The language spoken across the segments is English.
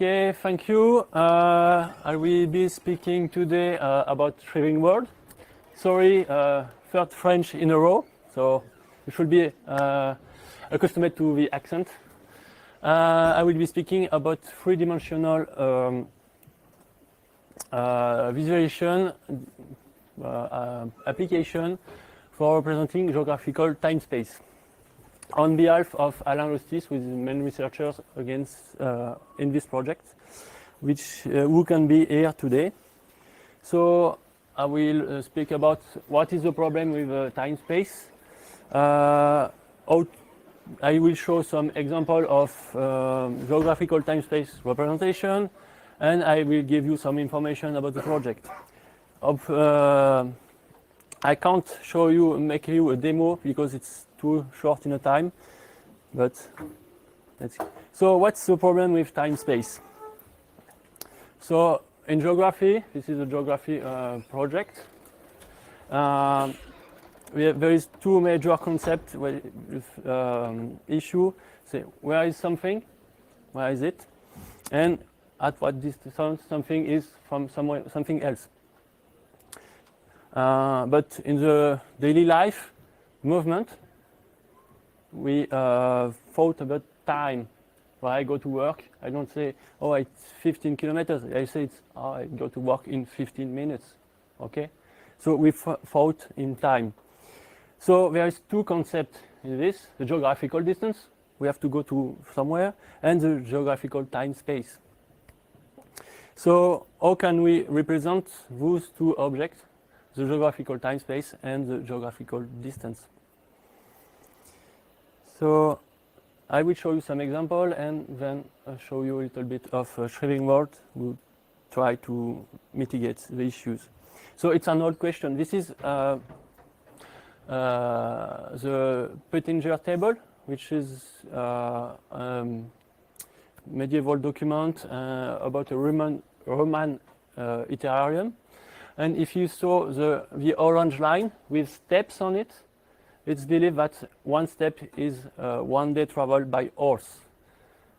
Okay, thank you. I will be speaking today about Shrivelling world. Sorry, third French in a row, so you should be accustomed to the accent. I will be speaking about three-dimensional visualization application for representing geographical time space. On behalf of Alain Lostis, with the main researchers in this project, who can be here today. So I will speak about what is the problem with time space. I will show some example of geographical time space representation, and I will give you some information about the project. I can't make you a demo because it's too short in a time, but let's see. So what's the problem with time space? So in geography, this is a geography project. There is two major concepts with issue. Say, where is something? Where is it? And at what distance something is from something else. But in the daily life movement, we thought about time. When I go to work, I don't say, oh, it's 15 kilometers. I say, I go to work in 15 minutes. Okay? So we thought in time. So there is two concepts in this, the geographical distance, we have to go to somewhere, and the geographical time space. So how can we represent those two objects, the geographical time space and the geographical distance? So I will show you some example and then show you a little bit of Shrivelling world. We'll try to mitigate the issues. So it's an old question. This is the Peutinger table, which is medieval document about a Roman itinerarium. And if you saw the orange line with steps on it, it's believed that one step is 1 day travel by horse.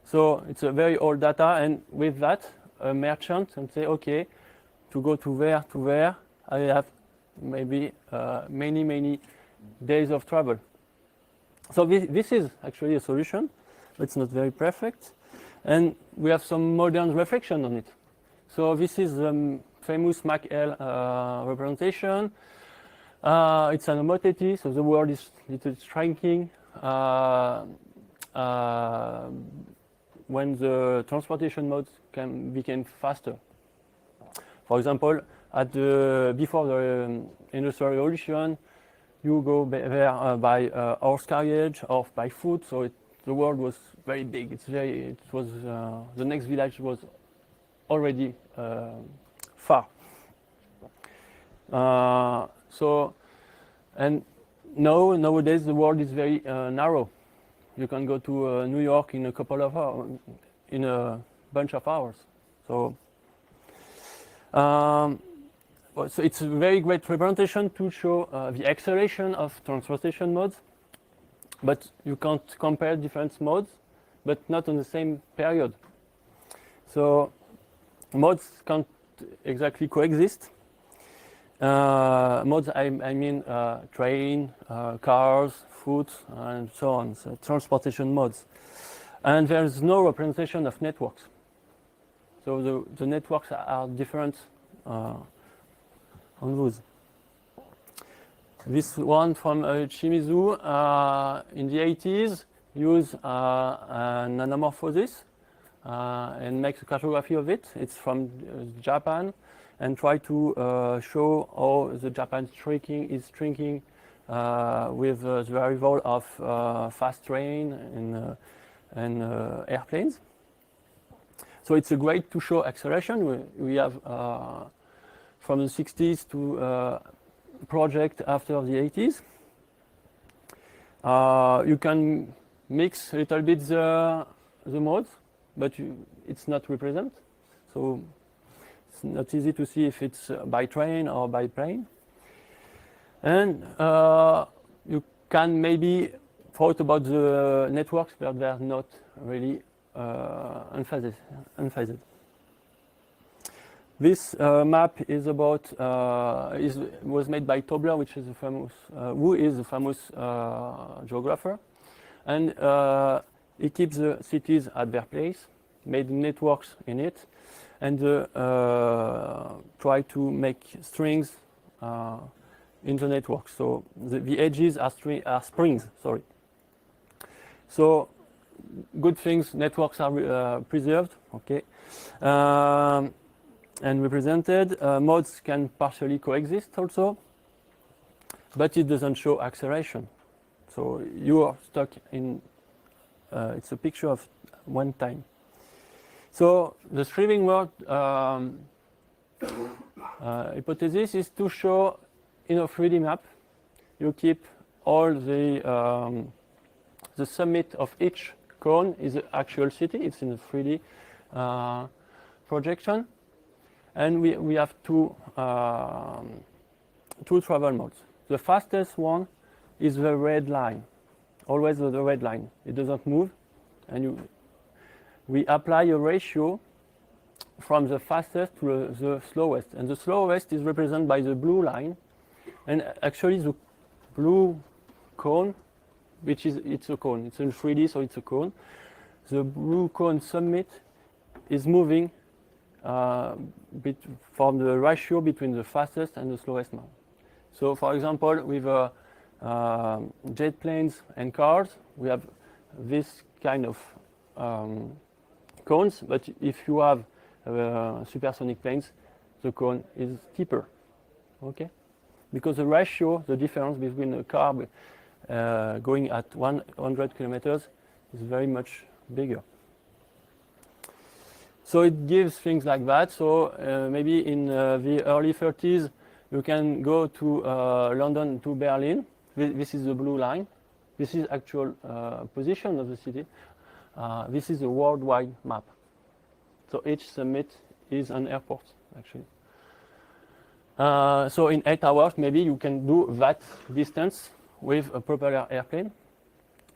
So it's a very old data, and with that, a merchant can say, okay, to go to where, I have maybe many days of travel. So this is actually a solution. It's not very perfect. And we have some modern reflection on it. So this is famous MacL representation. It's an homotety, so the world is little shrinking when the transportation modes became faster. For example, before the Industrial Revolution, you go there by horse carriage or by foot. So the world was very big. The next village was already far. And nowadays the world is very narrow. You can go to New York in a couple of hours, in a bunch of hours. So it's a very great representation to show the acceleration of transportation modes, but you can't compare different modes, but not on the same period. So modes can't exactly coexist. Modes, I mean train, cars, foot, and so on, so transportation modes. And there's no representation of networks. So the networks are different on those. This one from Shimizu in the 80s used an anamorphosis and makes a cartography of it. It's from Japan, and try to show how the Japan is shrinking with the arrival of fast train and airplanes. So it's a great to show acceleration. We have from the 60s to project after the 80s. You can mix a little bit the modes, but it's not represent. So it's not easy to see if it's by train or by plane. And you can maybe thought about the networks, but they're not really unphased. This map is about was made by Tobler, which is a famous who is a famous geographer, and he keeps the cities at their place, made networks in it, and try to make strings in the network. So the edges are springs. Sorry. So good things. Networks are preserved. Okay. And represented. Modes can partially coexist also, but it doesn't show acceleration. So you are stuck in, it's a picture of one time. So the Shrivelling mode hypothesis is to show in a 3D map, you keep all the summit of each cone is the actual city. It's in a 3D projection. And we have two travel modes. The fastest one is the red line, always the red line. It doesn't move, and we apply a ratio from the fastest to the slowest, and the slowest is represented by the blue line, and actually the blue cone, which is it's a cone. It's in 3D, so it's a cone. The blue cone summit is moving from the ratio between the fastest and the slowest one. So, for example, with jet planes and cars, we have this kind of cones, but if you have supersonic planes, the cone is steeper, okay? Because the ratio, the difference between a car going at 100 kilometers is very much bigger. So it gives things like that. So maybe in the early 30s, you can go to London to Berlin. This is the blue line. This is actual position of the city. This is a worldwide map. So each summit is an airport, actually. So in 8 hours, maybe you can do that distance with a propeller airplane.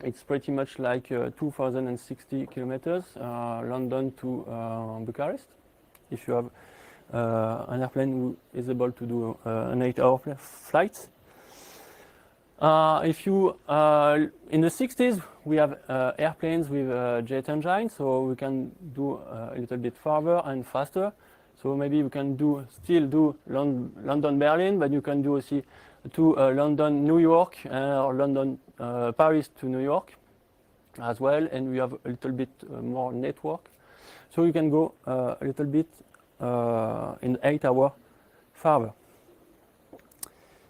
It's pretty much like 2,060 kilometers, London to Bucharest. If you have an airplane who is able to do an 8-hour flight. If you in the 60s, we have airplanes with jet engine, so we can do a little bit farther and faster. So maybe we can still do London Berlin, but you can do also to London New York or London Paris to New York as well, and we have a little bit more network. So you can go a little bit in 8 hours farther.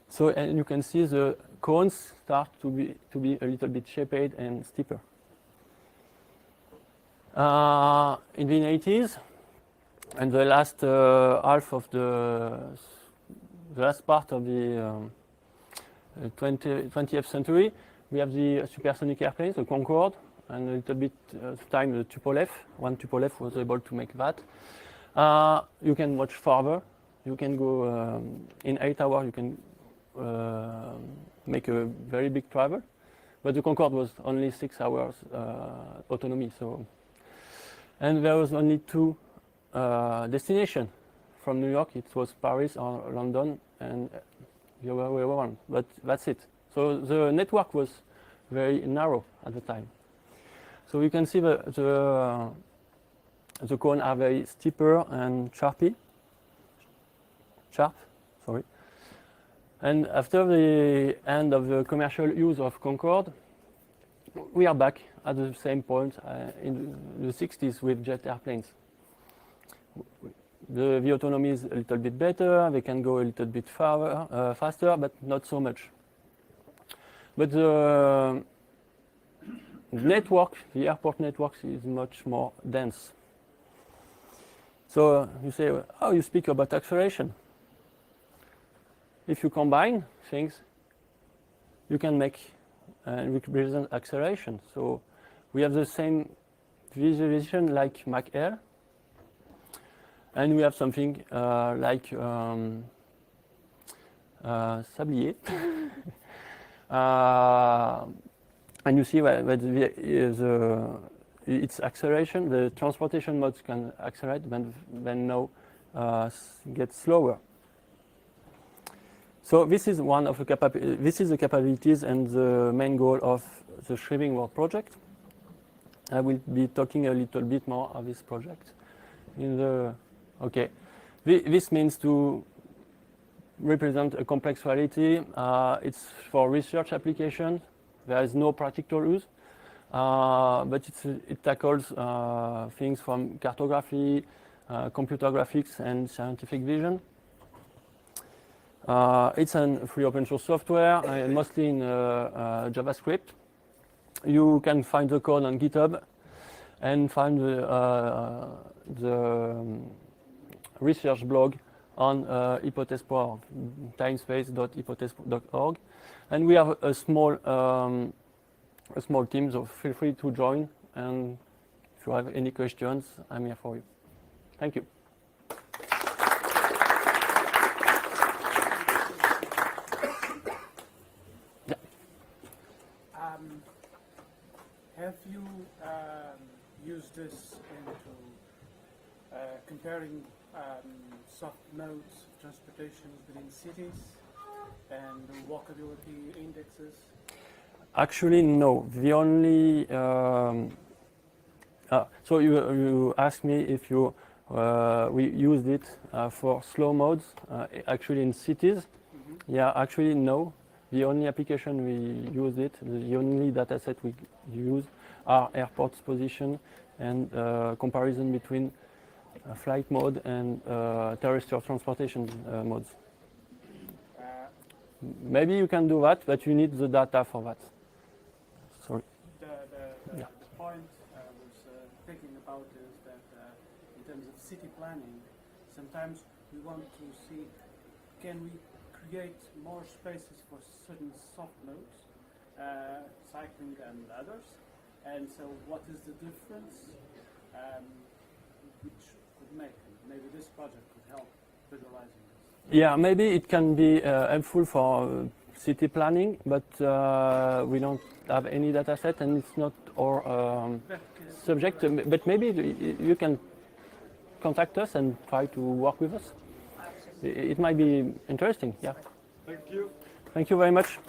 So and you can see the cones start to be a little bit shaped and steeper. In the 80s, and the last half of the last part of the 20th century, we have the supersonic airplanes, the Concorde, and a little bit of time the Tupolev. One Tupolev was able to make that. You can watch farther. You can go in 8 hours. You can make a very big travel, but the Concorde was only 6 hours autonomy. So, and there was only two destinations from New York. It was Paris or London, and the other way around. But that's it. So the network was very narrow at the time. So you can see the cones are very steeper and sharp. Sorry. And after the end of the commercial use of Concorde, we are back at the same point in the 60s with jet airplanes. The autonomy is a little bit better. They can go a little bit faster, but not so much. But the network, the airport network, is much more dense. So you say, oh, you speak about acceleration. If you combine things, you can make and represent acceleration. So we have the same visualization like Mach-L, and we have something like Sablier. And you see that its acceleration. The transportation modes can accelerate when now get slower. So this is one of the capabilities and the main goal of the Shrivelling World project. I will be talking a little bit more of this project. This means to represent a complex reality. It's for research application. There is no practical use, but it tackles things from cartography, computer graphics, and scientific vision. It's a free open source software, mostly in JavaScript. You can find the code on GitHub and find the research blog on hypothesis.org, timespace.hypothesis.org. And we have a small team, so feel free to join. And if you have any questions, I'm here for you. Thank you. Have you used this into comparing soft modes of transportation within cities and walkability indexes? Actually, no. The only so you asked me if we used it for slow modes actually in cities. Mm-hmm. Yeah, actually no. The only application we used it, the only dataset we use are airports position and comparison between flight mode and terrestrial transportation modes. Maybe you can do that, but you need the data for that. Sorry. The point I was thinking about is that in terms of city planning, sometimes we want to see, can we create more spaces for certain soft modes, cycling and others, and so what is the difference which could make? Maybe this project could help visualizing this. Yeah, maybe it can be helpful for city planning, but we don't have any data set and it's not our subject, but maybe you can contact us and try to work with us. It might be interesting, yeah. Thank you. Thank you very much.